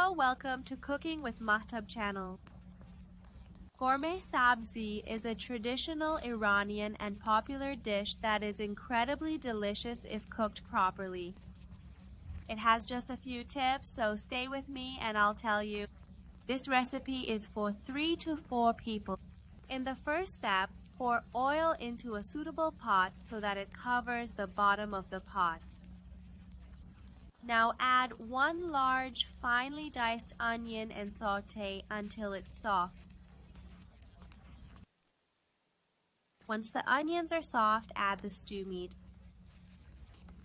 Hello, welcome to Cooking with Mahtab channel. Ghormeh Sabzi is a traditional Iranian and popular dish that is incredibly delicious if cooked properly. It has just a few tips, so stay with me and I'll tell you. This recipe is for 3 to 4 people. In the first step, pour oil into a suitable pot so that it covers the bottom of the pot. Now add 1 large, finely diced onion and sauté until it's soft. Once the onions are soft, add the stew meat.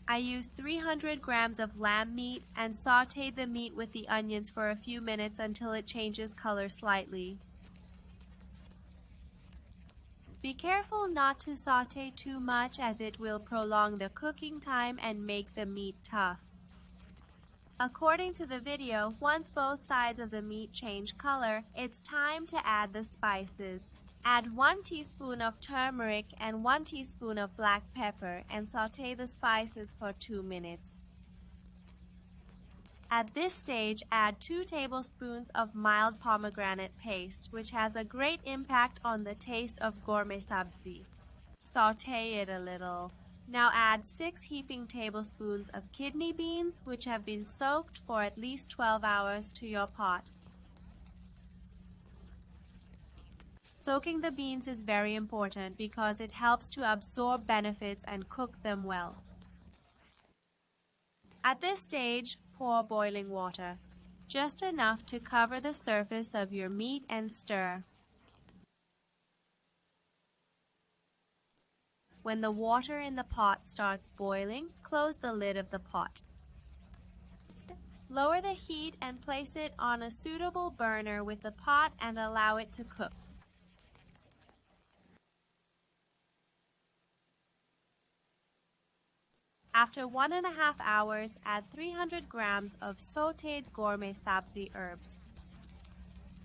I used 300 grams of lamb meat and sautéed the meat with the onions for a few minutes until it changes color slightly. Be careful not to sauté too much as it will prolong the cooking time and make the meat tough. According to the video, once both sides of the meat change color, it's time to add the spices. Add 1 teaspoon of turmeric and 1 teaspoon of black pepper and sauté the spices for 2 minutes. At this stage, add 2 tablespoons of mild pomegranate paste, which has a great impact on the taste of Ghormeh Sabzi. Sauté it a little. Now add 6 heaping tablespoons of kidney beans, which have been soaked for at least 12 hours, to your pot. Soaking the beans is very important because it helps to absorb benefits and cook them well. At this stage, pour boiling water, just enough to cover the surface of your meat, and stir. When the water in the pot starts boiling, close the lid of the pot. Lower the heat and place it on a suitable burner with the pot and allow it to cook. After 1.5 hours, add 300 grams of sautéed Ghormeh Sabzi herbs.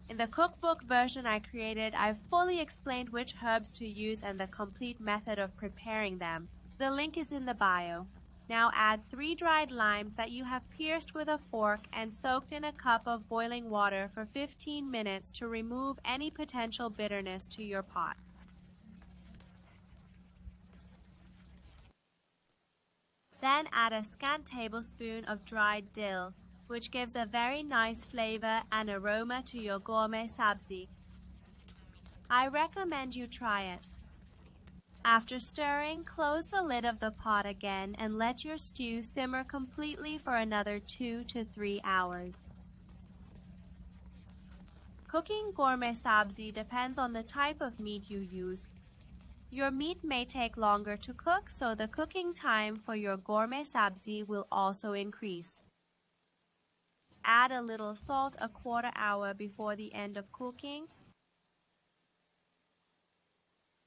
In the cookbook version I created, I've fully explained which herbs to use and the complete method of preparing them. The link is in the bio. Now add 3 dried limes that you have pierced with a fork and soaked in a cup of boiling water for 15 minutes to remove any potential bitterness to your pot. Then add a scant tablespoon of dried dill, which gives a very nice flavor and aroma to your Ghormeh Sabzi. I recommend you try it. After stirring, close the lid of the pot again and let your stew simmer completely for another 2 to 3 hours. Cooking Ghormeh Sabzi depends on the type of meat you use. Your meat may take longer to cook, so the cooking time for your Ghormeh Sabzi will also increase. Add a little salt a quarter hour before the end of cooking.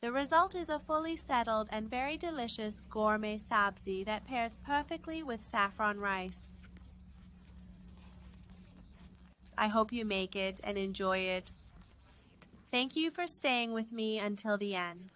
The result is a fully settled and very delicious Ghormeh Sabzi that pairs perfectly with saffron rice. I hope you make it and enjoy it. Thank you for staying with me until the end.